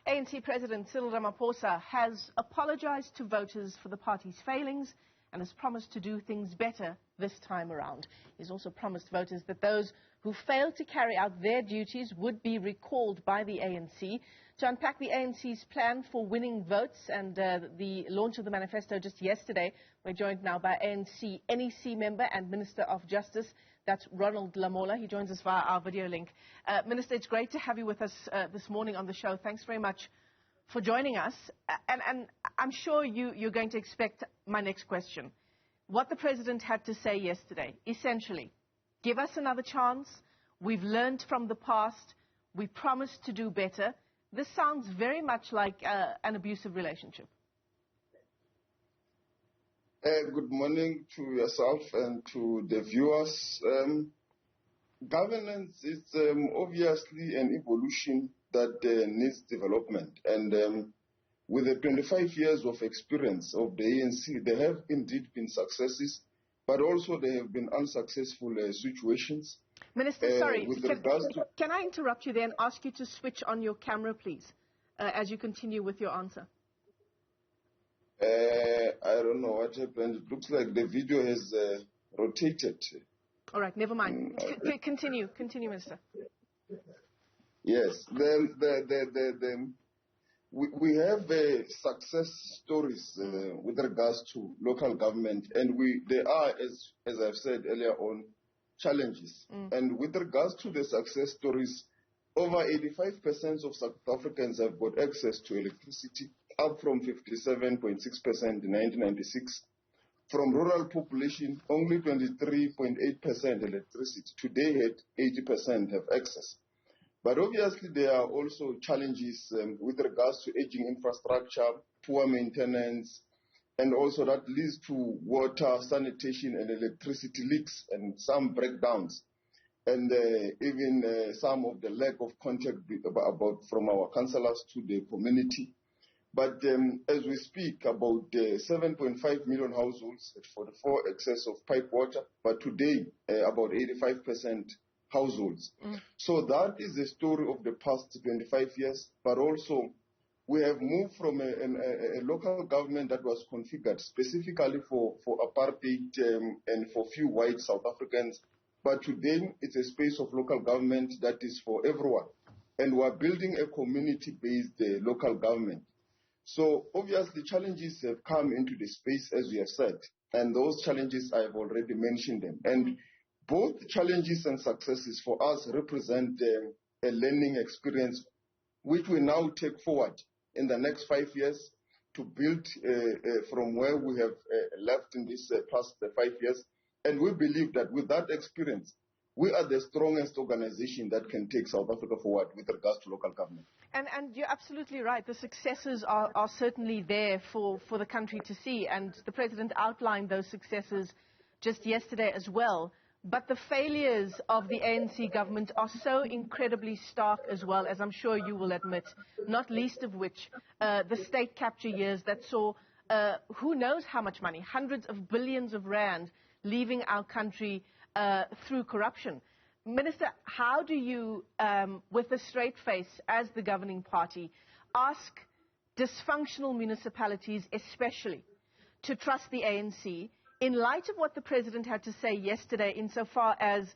ANC President Cyril Ramaphosa has apologized to voters for the party's failings and has promised to do things better this time around. He's also promised voters that those who failed to carry out their duties would be recalled by the ANC. To unpack the ANC's plan for winning votes and the launch of the manifesto just yesterday, we're joined now by ANC NEC member and Minister of Justice, that's Ronald Lamola. He joins us via our video link. Minister, it's great to have you with us this morning on the show. Thanks very much for joining us. And I'm sure you're going to expect my next question. What the President had to say yesterday, essentially, give us another chance. We've learned from the past. We promised to do better. This sounds very much like an abusive relationship. Good morning to yourself and to the viewers. Governance is obviously an evolution that needs development. And with the 25 years of experience of the ANC, there have indeed been successes, but also there have been unsuccessful situations. Minister, sorry, can I interrupt you there and ask you to switch on your camera, please, as you continue with your answer? I don't know what happened. It looks like the video has rotated. All right, never mind. Continue, Minister. Yes, we have success stories with regards to local government, and there are, as I've said earlier on, challenges. And with regards to the success stories, over 85% of South Africans have got access to electricity, up from 57.6% in 1996. From rural population, only 23.8% electricity. Today, 80% have access. But obviously, there are also challenges with regards to aging infrastructure, poor maintenance, and also that leads to water, sanitation, and electricity leaks and some breakdowns, and even some of the lack of contact from our councillors to the community. But as we speak, about 7.5 million households at 44 excess of pipe water, but today about 85% households. So that is the story of the past 25 years, but also we have moved from a local government that was configured specifically for apartheid and for few white South Africans, but today it's a space of local government that is for everyone. And we're building a community-based local government. So obviously challenges have come into the space, as we have said, and those challenges I have already mentioned them. And both challenges and successes for us represent a learning experience which we now take forward in the next 5 years to build from where we have left in this past 5 years. And we believe that with that experience, we are the strongest organization that can take South Africa forward with regards to local government. And you're absolutely right. The successes are certainly there for the country to see. And the President outlined those successes just yesterday as well. But the failures of the ANC government are so incredibly stark as well, as I'm sure you will admit, not least of which the state capture years that saw who knows how much money, hundreds of billions of rand, leaving our country through corruption. Minister, how do you, with a straight face as the governing party, ask dysfunctional municipalities especially to trust the ANC in light of what the President had to say yesterday insofar as,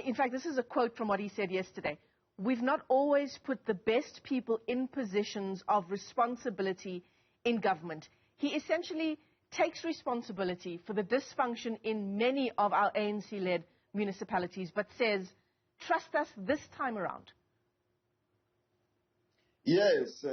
in fact, this is a quote from what he said yesterday, we've not always put the best people in positions of responsibility in government. He essentially takes responsibility for the dysfunction in many of our ANC-led municipalities, but says, trust us this time around. Yes,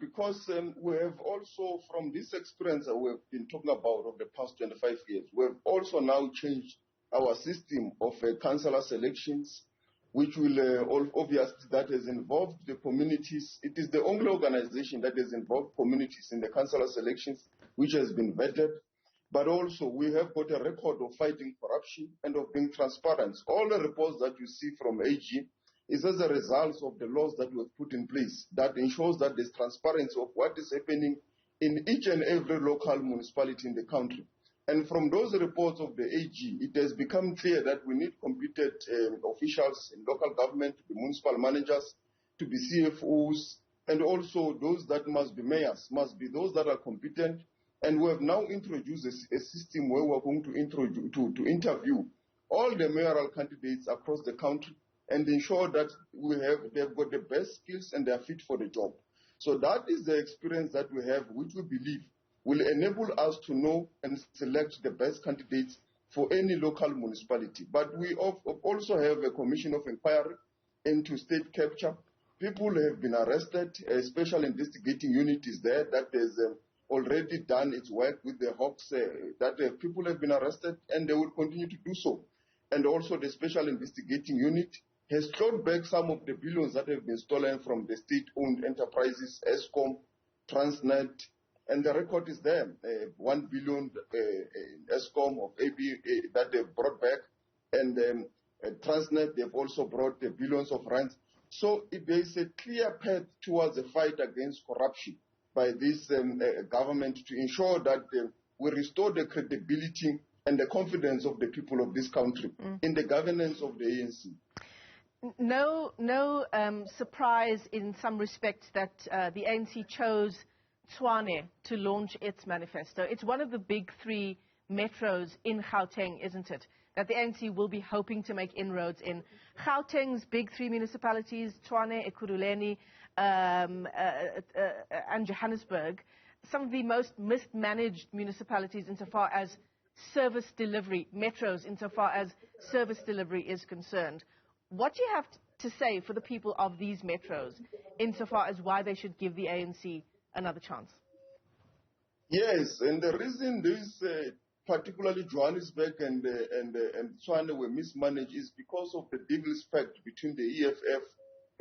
because we have also, from this experience that we've been talking about of the past 25 years, we've also now changed our system of councillor selections, which will obviously, that has involved the communities. It is the only organization that has involved communities in the councillor selections, which has been vetted. But also, we have got a record of fighting corruption and of being transparent. All the reports that you see from AG is as a result of the laws that we have put in place that ensures that there's transparency of what is happening in each and every local municipality in the country. And from those reports of the AG, it has become clear that we need competent officials in local government, to be municipal managers, to be CFOs, and also those that must be mayors, must be those that are competent. And we have now introduced a system where we're going to interview all the mayoral candidates across the country and ensure that they've got the best skills and they're fit for the job. So that is the experience that we have, which we believe will enable us to know and select the best candidates for any local municipality. But we also have a commission of inquiry into state capture. People have been arrested. A special investigating unit is there that has already done its work with the Hawks, that people have been arrested and they will continue to do so. And also the special investigating unit has clawed back some of the billions that have been stolen from the state-owned enterprises, Eskom, Transnet, and the record is there. 1 billion Eskom of AB that they've brought back, and Transnet, they've also brought the billions of rands. So there is a clear path towards a fight against corruption by this government to ensure that we restore the credibility and the confidence of the people of this country in the governance of the ANC. No surprise in some respects that the ANC chose Tshwane to launch its manifesto. It's one of the big three metros in Gauteng, isn't it, that the ANC will be hoping to make inroads in. Gauteng's big three municipalities, Tshwane, Ekurhuleni, and Johannesburg, some of the most mismanaged municipalities insofar as service delivery, metros insofar as service delivery is concerned. What do you have to say for the people of these metros insofar as why they should give the ANC another chance? Yes, and the reason this, particularly Johannesburg and Tshwane were mismanaged is because of the devil's pact between the EFF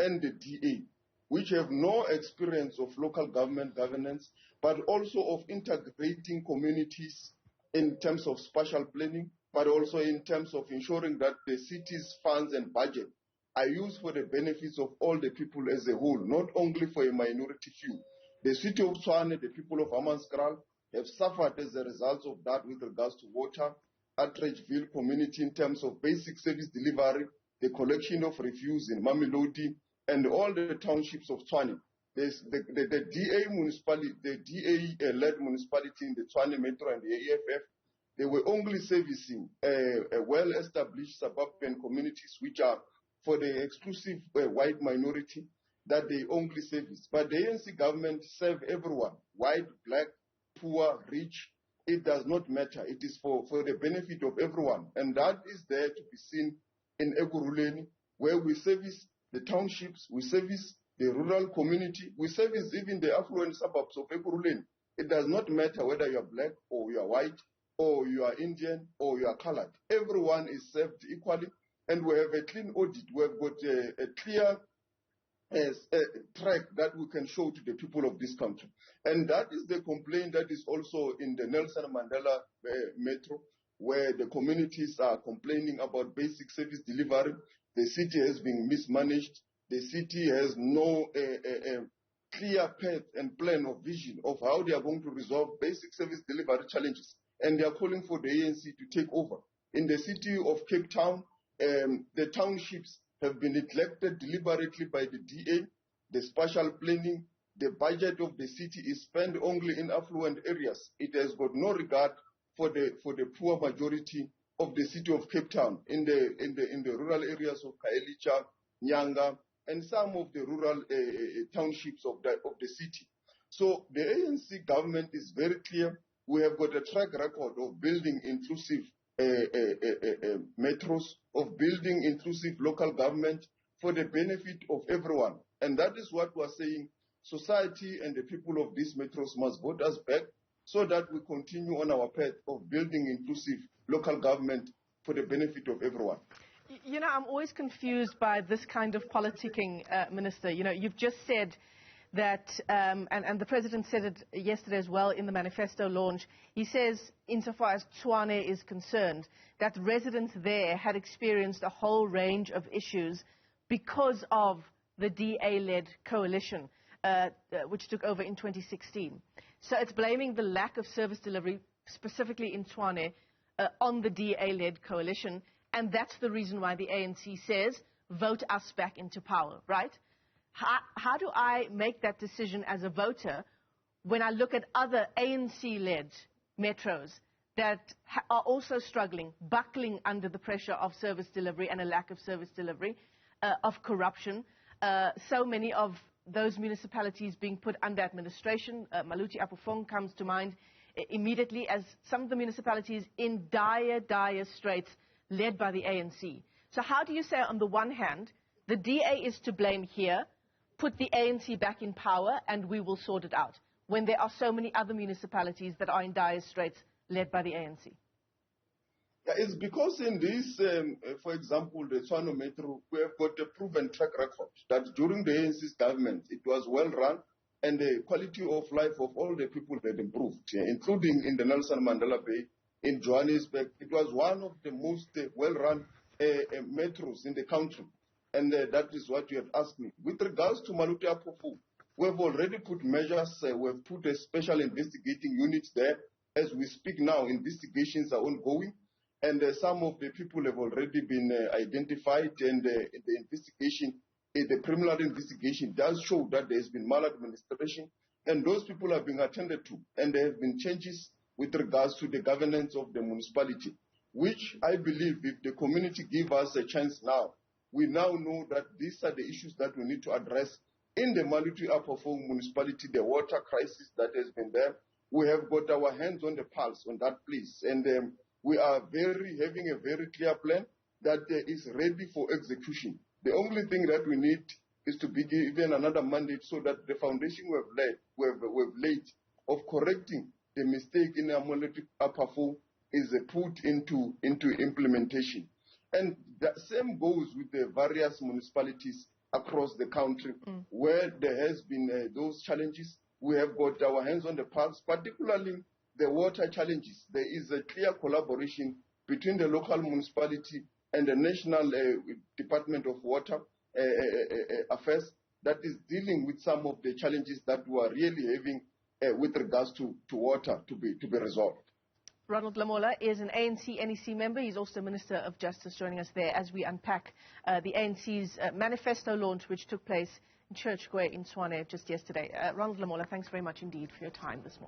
and the DA, which have no experience of local government governance, but also of integrating communities in terms of spatial planning, but also in terms of ensuring that the city's funds and budget are used for the benefits of all the people as a whole, not only for a minority few. The city of Tshwane, the people of Hammanskraal, have suffered as a result of that with regards to water, Atteridgeville community in terms of basic service delivery, the collection of refuse in Mamelodi, and all the townships of Tshwane. The DA municipality, the DA-led municipality in the Tshwane Metro and the AFF, they were only servicing a well-established suburban communities which are for the exclusive white minority that they only service. But the ANC government serve everyone, white, black, poor, rich. It does not matter. It is for the benefit of everyone. And that is there to be seen in Ekurhuleni, where we service the townships, we service the rural community, we service even the affluent suburbs of Ekurhuleni. It does not matter whether you are black or you are white or you are Indian or you are colored. Everyone is served equally, and we have a clean audit. We have got a clear track that we can show to the people of this country. And that is the complaint that is also in the Nelson Mandela Metro, where the communities are complaining about basic service delivery. The city has been mismanaged. The city has no clear path and plan or vision of how they are going to resolve basic service delivery challenges. And they are calling for the ANC to take over. In the city of Cape Town, the townships have been neglected deliberately by the DA. The spatial planning, the budget of the city is spent only in affluent areas. It has got no regard for the poor majority of the city of Cape Town in the rural areas of Kaelicha, Nyanga, and some of the rural townships of the city. So the ANC government is very clear. We have got a track record of building inclusive metros, of building inclusive local government for the benefit of everyone. And that is what we are saying. Society and the people of these metros must vote us back so that we continue on our path of building inclusive local government for the benefit of everyone. You know, I'm always confused by this kind of politicking, Minister. You know, you've just said that, and the President said it yesterday as well in the manifesto launch, he says, insofar as Tshwane is concerned, that residents there had experienced a whole range of issues because of the DA-led coalition, which took over in 2016. So it's blaming the lack of service delivery, specifically in Tshwane, on the DA-led coalition, and that's the reason why the ANC says, vote us back into power, right? How do I make that decision as a voter when I look at other ANC-led metros that are also struggling, buckling under the pressure of service delivery and a lack of service delivery, of corruption? So many of those municipalities being put under administration. Maluti Apofong comes to mind immediately as some of the municipalities in dire, dire straits led by the ANC. So how do you say, on the one hand, the DA is to blame here, put the ANC back in power, and we will sort it out, when there are so many other municipalities that are in dire straits led by the ANC? Yeah, it's because in this, for example, the Tshwane Metro, we have got a proven track record that during the ANC's government, it was well run, and the quality of life of all the people had improved, including in the Nelson Mandela Bay, in Johannesburg. It was one of the most well-run metros in the country. And that is what you have asked me. With regards to Maluti Apofong, we have already put measures. We have put a special investigating unit there. As we speak now, investigations are ongoing. And some of the people have already been identified. And the investigation, the preliminary investigation does show that there has been maladministration. And those people are being attended to. And there have been changes with regards to the governance of the municipality, which I believe if the community give us a chance now, we now know that these are the issues that we need to address in the Maluti Apofong municipality, the water crisis that has been there. We have got our hands on the pulse on that place, and we are having a very clear plan that is ready for execution. The only thing that we need is to be given another mandate so that the foundation we have laid of correcting the mistake in Maluti Apofong is put into implementation. And the same goes with the various municipalities across the country where there has been those challenges. We have got our hands on the pulse, particularly the water challenges. There is a clear collaboration between the local municipality and the National Department of Water Affairs that is dealing with some of the challenges that we are really having with regards to water to be resolved. Ronald Lamola is an ANC NEC member. He's also Minister of Justice, joining us there as we unpack the ANC's manifesto launch, which took place in Church Square in Tshwane just yesterday. Ronald Lamola, thanks very much indeed for your time this morning.